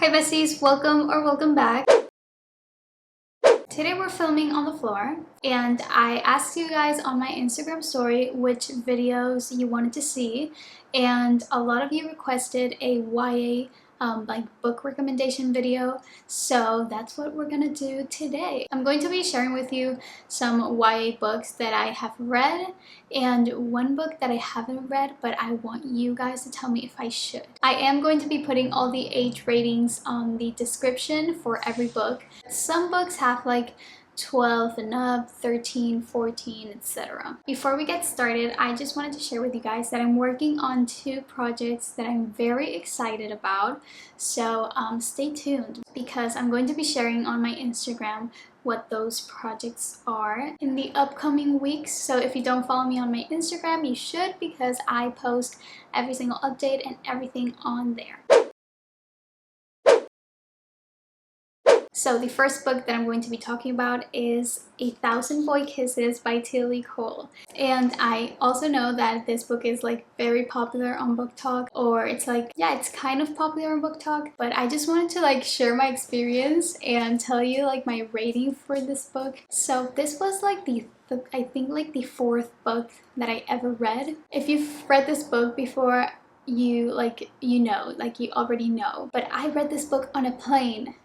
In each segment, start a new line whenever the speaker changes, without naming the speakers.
Hi besties, welcome back. Today we're filming on the floor and I asked you guys on my Instagram story which videos you wanted to see, and a lot of you requested a YA like book recommendation video, so that's what we're gonna do today. I'm going to be sharing with you some YA books that I have read and one book that I haven't read, but I want you guys to tell me if I should. I am going to be putting all the age ratings on the description for every book. Some books have like 12 and up, 13, 14, etc. Before we get started, I just wanted to share with you guys that I'm working on 2 projects that I'm very excited about. So stay tuned because I'm going to be sharing on my Instagram what those projects are in the upcoming weeks. So if you don't follow me on my Instagram, you should, because I post every single update and everything on there. So the first book that I'm going to be talking about is 1,000 Boy Kisses by Tillie. And I also know that this book is like very popular on Book Talk, or it's like, yeah, it's kind of popular on Book Talk, but I just wanted to like share my experience and tell you like my rating for this book. So this was like I think like the 4th book that I ever read. If you've read this book before, you already know, but I read this book on a plane.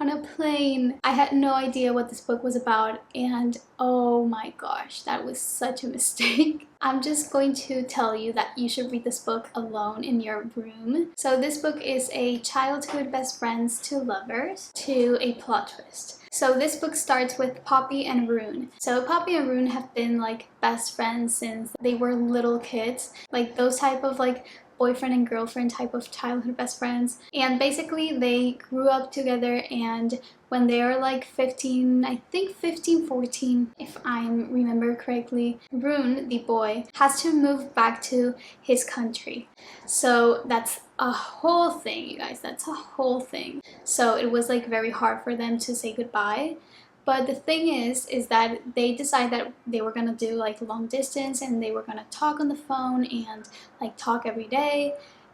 I had no idea what this book was about, and oh my gosh, that was such a mistake. I'm just going to tell you that you should read this book alone in your room. So this book is a childhood best friends to lovers to a plot twist. So this book starts with Poppy and Rune. So Poppy and Rune have been like best friends since they were little kids, like those type of like boyfriend and girlfriend type of childhood best friends, and basically they grew up together, and when they were like 15, I think 15, 14 if I remember correctly, Rune, the boy, has to move back to his country. So that's a whole thing, you guys, that's a whole thing. So it was like very hard for them to say goodbye. But the thing is that they decided that they were gonna do like long distance, and they were gonna talk on the phone and like talk every day.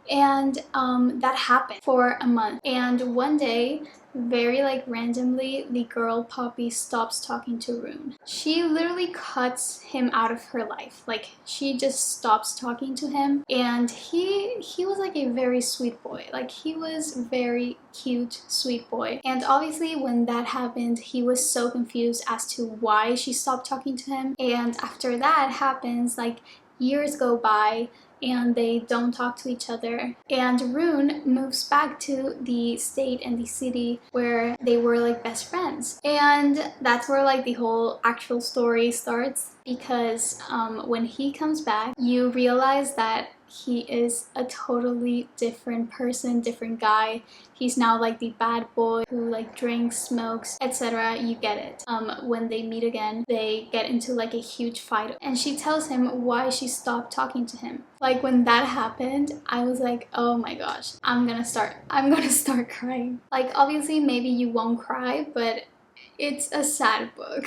And that happened for a month. And one day, very like randomly, the girl Poppy stops talking to Rune. She literally cuts him out of her life. Like she just stops talking to him, and he was like a very sweet boy. Like he was very cute, sweet boy. And obviously when that happened, he was so confused as to why she stopped talking to him. And after that happens, like years go by and they don't talk to each other, and Rune moves back to the state and the city where they were like best friends. And that's where like the whole actual story starts, because when he comes back, you realize that he is a totally different person, different guy. He's now like the bad boy who like drinks, smokes, etc. You get it. When they meet again, they get into like a huge fight, and she tells him why she stopped talking to him. Like when that happened, I was like, oh my gosh, I'm gonna start crying. Like obviously maybe you won't cry, but it's a sad book.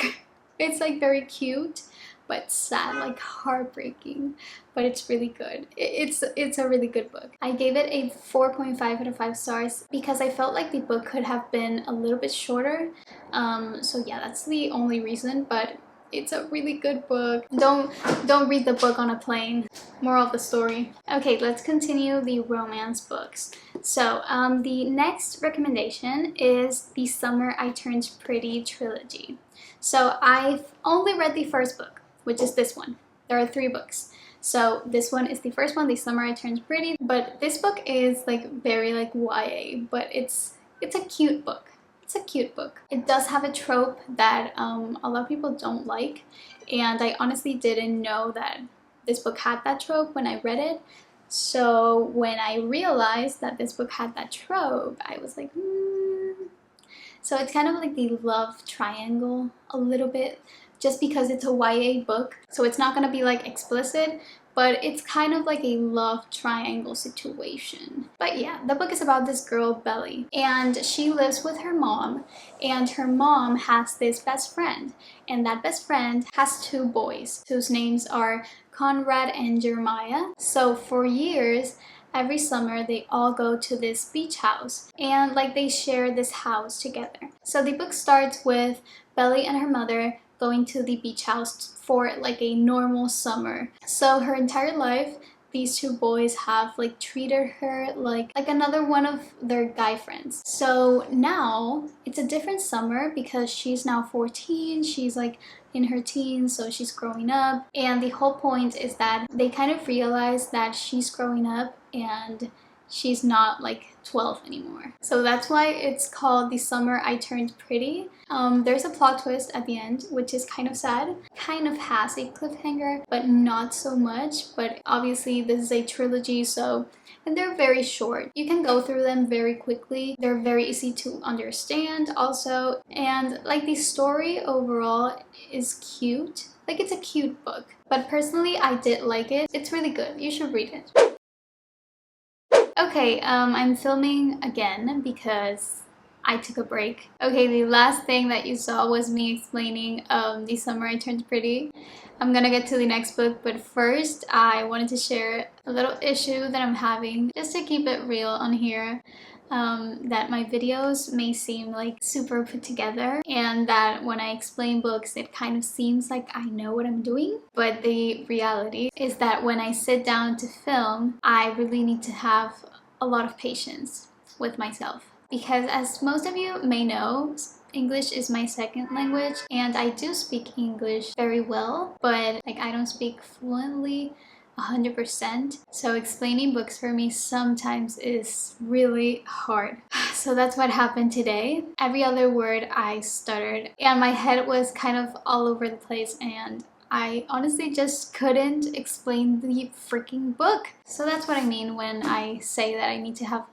It's like very cute, but sad, like heartbreaking, but it's really good. It's a really good book. I gave it a 4.5 out of 5 stars because I felt like the book could have been a little bit shorter. So yeah, that's the only reason, but it's a really good book. Don't read the book on a plane. Moral of the story. Okay, let's continue the romance books. So the next recommendation is The Summer I Turned Pretty trilogy. So I've only read the first book, which is this one. There are 3 books. So this one is the first one, The Summer I Turned Pretty, but this book is like very like YA, but it's a cute book. It's a cute book. It does have a trope that a lot of people don't like, and I honestly didn't know that this book had that trope when I read it. So when I realized that this book had that trope, I was like, So it's kind of like the love triangle a little bit, just because it's a YA book. So it's not gonna be like explicit, but it's kind of like a love triangle situation. But yeah, the book is about this girl, Belly, and she lives with her mom, and her mom has this best friend, and that best friend has 2 boys whose names are Conrad and Jeremiah. So for years, every summer they all go to this beach house and like they share this house together. So the book starts with Belly and her mother going to the beach house for like a normal summer. So her entire life, these two boys have like treated her like another one of their guy friends. So now it's a different summer because she's now 14, she's like in her teens, so she's growing up, and the whole point is that they kind of realize that she's growing up and she's not like 12 anymore. So that's why it's called The Summer I Turned Pretty. There's a plot twist at the end, which is kind of sad. Kind of has a cliffhanger, but not so much. But obviously this is a trilogy, and they're very short. You can go through them very quickly. They're very easy to understand also. And like the story overall is cute. Like it's a cute book. But personally, I did like it. It's really good. You should read it. Okay, I'm filming again because I took a break. Okay, the last thing that you saw was me explaining The Summer I Turned Pretty. I'm gonna get to the next book, but first I wanted to share a little issue that I'm having, just to keep it real on here. That my videos may seem like super put together and that when I explain books it kind of seems like I know what I'm doing, but the reality is that when I sit down to film I really need to have a lot of patience with myself, because as most of you may know, English is my second language and I do speak English very well, but like I don't speak fluently 100%. So explaining books for me sometimes is really hard. So that's what happened today. Every other word I stuttered and my head was kind of all over the place and I honestly just couldn't explain the freaking book. So that's what I mean when I say that I need to have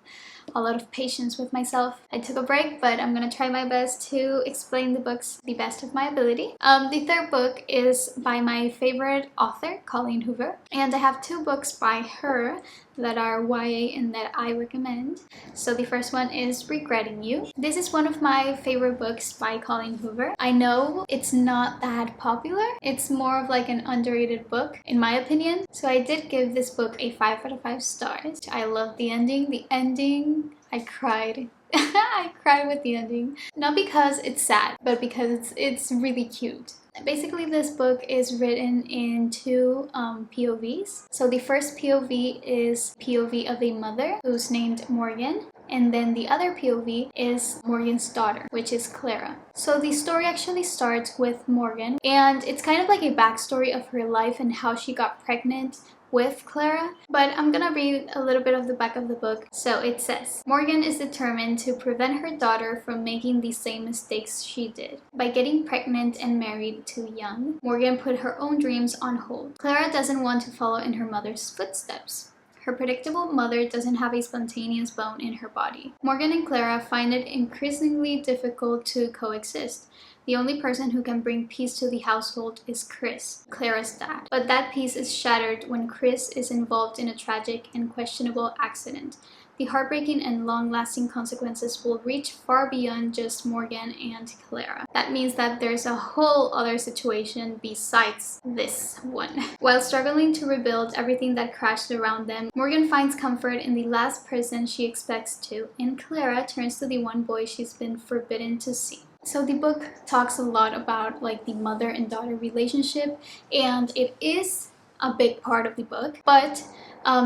a lot of patience with myself. I took a break, but I'm gonna try my best to explain the books the best of my ability. The third book is by my favorite author, Colleen Hoover, and I have two books by her that are YA and that I recommend. So the first one is Regretting You. This is one of my favorite books by Colleen Hoover. I know it's not that popular. It's more of like an underrated book in my opinion. So I did give this book a 5 out of 5 stars. I love the ending. The ending, I cried. I cried with the ending. Not because it's sad, but because it's really cute. Basically, this book is written in two POVs. So the first POV is POV of a mother who's named Morgan, and then the other POV is Morgan's daughter, which is Clara. So the story actually starts with Morgan, and it's kind of like a backstory of her life and how she got pregnant with Clara, but I'm gonna read a little bit of the back of the book. So it says, Morgan is determined to prevent her daughter from making the same mistakes she did. By getting pregnant and married too young, Morgan put her own dreams on hold. Clara doesn't want to follow in her mother's footsteps. Her predictable mother doesn't have a spontaneous bone in her body. Morgan and Clara find it increasingly difficult to coexist. The only person who can bring peace to the household is Chris, Clara's dad. But that peace is shattered when Chris is involved in a tragic and questionable accident. The heartbreaking and long-lasting consequences will reach far beyond just Morgan and Clara. That means that there's a whole other situation besides this one. While struggling to rebuild everything that crashed around them, Morgan finds comfort in the last person she expects to, and Clara turns to the one boy she's been forbidden to see. So the book talks a lot about like the mother and daughter relationship, and it is a big part of the book, but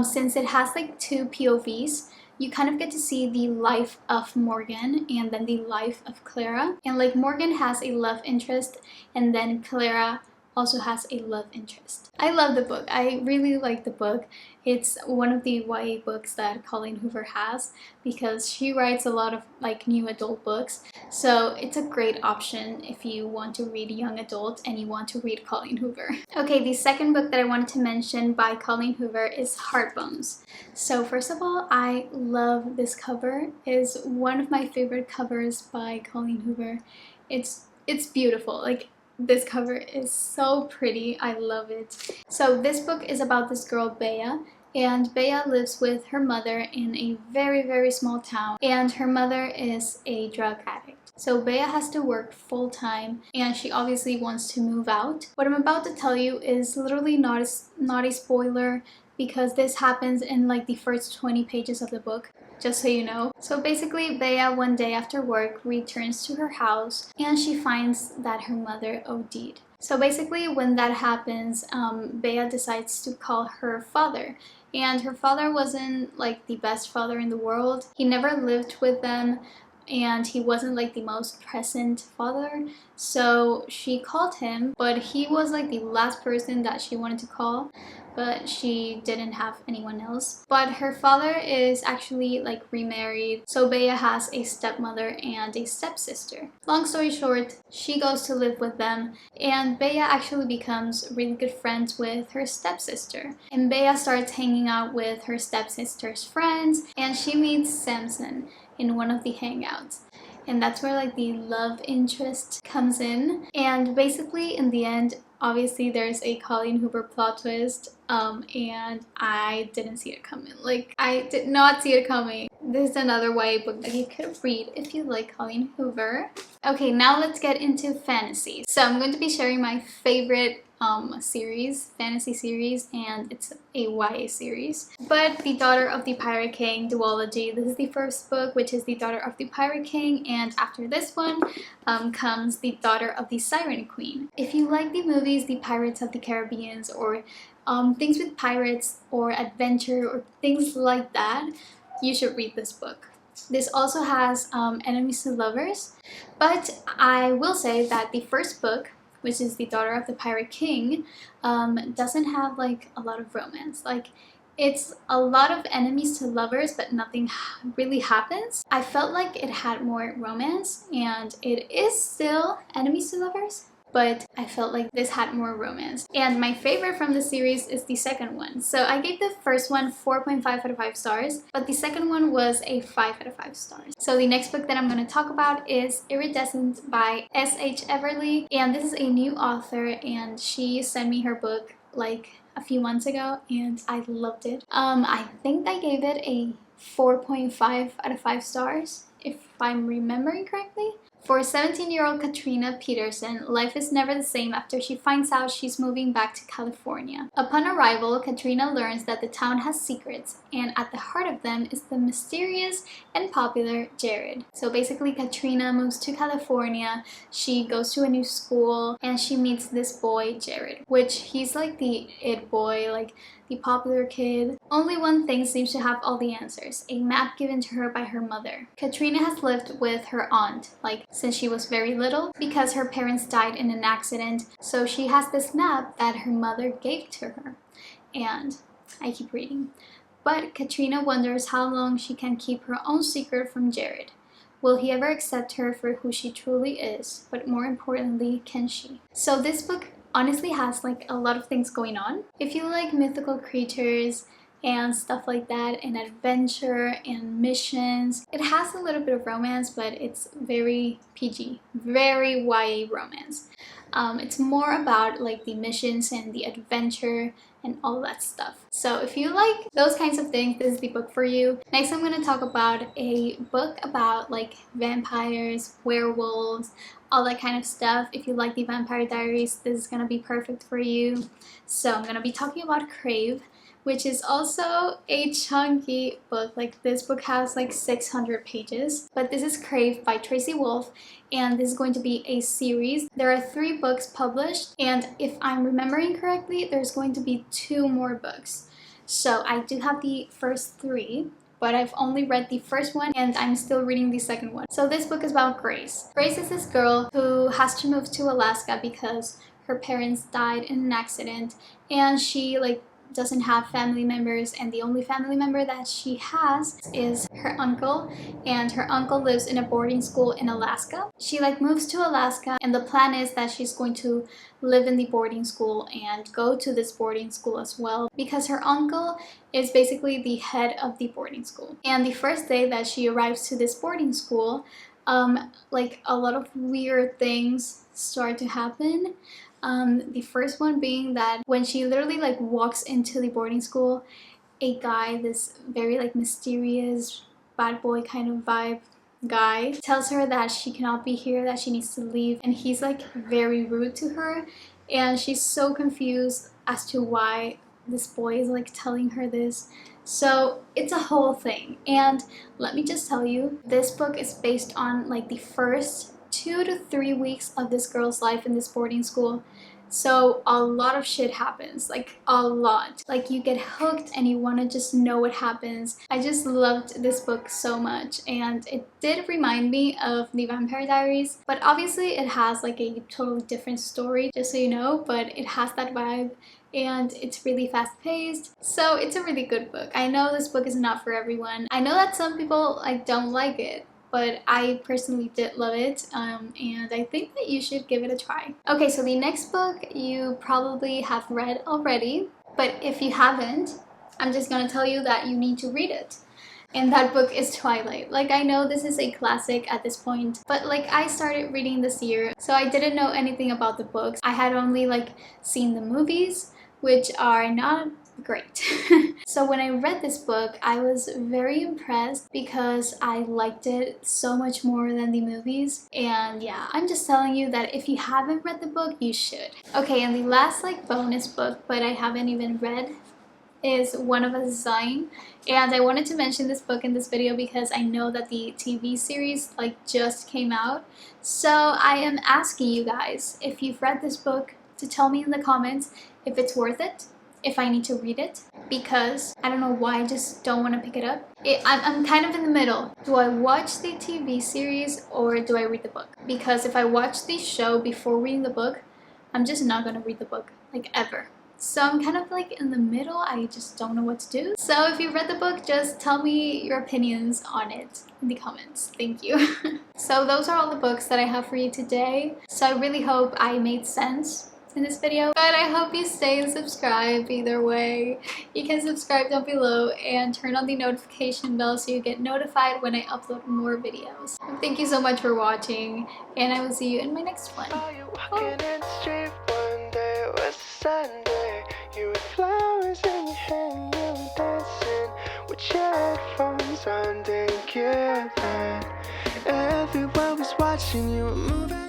since it has like two POVs, you kind of get to see the life of Morgan and then the life of Clara. And like Morgan has a love interest and then Clara also has a love interest. I love the book. I really like the book. It's one of the YA books that Colleen Hoover has because she writes a lot of like new adult books. So it's a great option if you want to read young adult and you want to read Colleen Hoover. Okay, the second book that I wanted to mention by Colleen Hoover is Heartbones. So first of all, I love this cover. It is one of my favorite covers by Colleen Hoover. It's beautiful. Like, this cover is so pretty. I love it. So this book is about this girl, Bea, and Bea lives with her mother in a very, very small town, and her mother is a drug addict. So Bea has to work full-time, and she obviously wants to move out. What I'm about to tell you is literally not a spoiler. because this happens in like the first 20 pages of the book, just so you know. So basically, Bea one day after work returns to her house and she finds that her mother OD'd. So basically, when that happens, Bea decides to call her father. And her father wasn't like the best father in the world. He never lived with them, and he wasn't like the most present father. So she called him, but he was like the last person that she wanted to call, but she didn't have anyone else. But her father is actually like remarried, so Bea has a stepmother and a stepsister. Long story short, she goes to live with them, and Bea actually becomes really good friends with her stepsister. And Bea starts hanging out with her stepsister's friends, and she meets Samson in one of the hangouts. And that's where like the love interest comes in. And basically in the end, obviously there's a Colleen Hoover plot twist, and I didn't see it coming. Like, I did not see it coming. This is another YA book that you could read if you like Colleen Hoover. Okay, now let's get into fantasy. So I'm going to be sharing my favorite fantasy series, and it's a YA series. But The Daughter of the Pirate King duology. This is the first book, which is The Daughter of the Pirate King, and after this one comes The Daughter of the Siren Queen. If you like the movies The Pirates of the Caribbean, or things with pirates or adventure or things like that, you should read this book. This also has enemies to lovers, but I will say that the first book, which is The Daughter of the Pirate King, doesn't have like a lot of romance. Like, it's a lot of enemies to lovers, but nothing really happens. I felt like it had more romance, and it is still enemies to lovers, but I felt like this had more romance. And my favorite from the series is the second one. So I gave the first one 4.5 out of 5 stars, but the second one was a 5 out of 5 stars. So the next book that I'm going to talk about is Iridescent by S.H. Everly. And this is a new author, and she sent me her book like a few months ago, and I loved it. I think I gave it a 4.5 out of 5 stars, if I'm remembering correctly. For 17-year-old Katrina Peterson, life is never the same after she finds out she's moving back to California. Upon arrival, Katrina learns that the town has secrets, and at the heart of them is the mysterious and popular Jared. So basically, Katrina moves to California, she goes to a new school, and she meets this boy, Jared, which he's like the it boy, like the popular kid. Only one thing seems to have all the answers: a map given to her by her mother. Katrina has lived with her aunt, like, since she was very little, because her parents died in an accident, so she has this map that her mother gave to her. And I keep reading. But Katrina wonders how long she can keep her own secret from Jared. Will he ever accept her for who she truly is? But more importantly, can she? So this book honestly has like a lot of things going on. If you like mythical creatures and stuff like that, and adventure and missions, it has a little bit of romance, but it's very PG, very YA romance. It's more about like the missions and the adventure and all that stuff. So if you like those kinds of things, this is the book for you. Next, I'm going to talk about a book about like vampires, werewolves, all that kind of stuff. If you like the Vampire Diaries, this is going to be perfect for you. So I'm going to be talking about Crave, which is also a chunky book. Like, this book has like 600 pages, but this is Crave by Tracy Wolff, and this is going to be a series. There are 3 books published, and if I'm remembering correctly, there's going to be 2 more books. So I do have the first 3, but I've only read the first one, and I'm still reading the second one. So this book is about Grace. Grace is this girl who has to move to Alaska because her parents died in an accident, and she like doesn't have family members, and the only family member that she has is her uncle, and her uncle lives in a boarding school in Alaska. She like moves to Alaska, and the plan is that she's going to live in the boarding school and go to this boarding school as well, because her uncle is basically the head of the boarding school. And the first day that she arrives to this boarding school, like a lot of weird things start to happen. The first one being that when she literally like walks into the boarding school, a guy, this very like mysterious bad boy kind of vibe guy, tells her that she cannot be here, that she needs to leave, and he's like very rude to her, and she's so confused as to why this boy is like telling her this. So it's a whole thing. And let me just tell you, this book is based on like the first 2 to 3 weeks of this girl's life in this boarding school. So a lot of shit happens, like a lot. Like you get hooked and you want to just know what happens. I just loved this book so much, and it did remind me of The Vampire Diaries, but obviously it has like a totally different story, just so you know, but it has that vibe. And it's really fast paced, so it's a really good book. I know this book is not for everyone. I know that some people like don't like it, but I personally did love it, and I think that you should give it a try. Okay, so the next book you probably have read already, but if you haven't, I'm just gonna tell you that you need to read it. And that book is Twilight. Like, I know this is a classic at this point, but like I started reading this year, so I didn't know anything about the books. I had only like seen the movies, which are not great. So when I read this book, I was very impressed because I liked it so much more than the movies. And yeah, I'm just telling you that if you haven't read the book, you should. Okay, and the last like bonus book, but I haven't even read, is One of Us Dying. And I wanted to mention this book in this video because I know that the TV series like just came out. So I am asking you guys, if you've read this book, to tell me in the comments if it's worth it, if I need to read it, because I don't know why I just don't want to pick it up. I'm kind of in the middle. Do I watch the TV series or do I read the book? Because if I watch the show before reading the book, I'm just not going to read the book, like ever. So I'm kind of like in the middle. I just don't know what to do. So if you've read the book, just tell me your opinions on it in the comments. Thank you. So those are all the books that I have for you today. So I really hope I made sense in this video, but I hope you stay and subscribe either way. You can subscribe down below and turn on the notification bell so you get notified when I upload more videos. Thank you so much for watching, and I will see you in my next one. Sunday, you with flowers in your hand, you were dancing with your headphones on, didn't care then. Everyone was watching you, moving.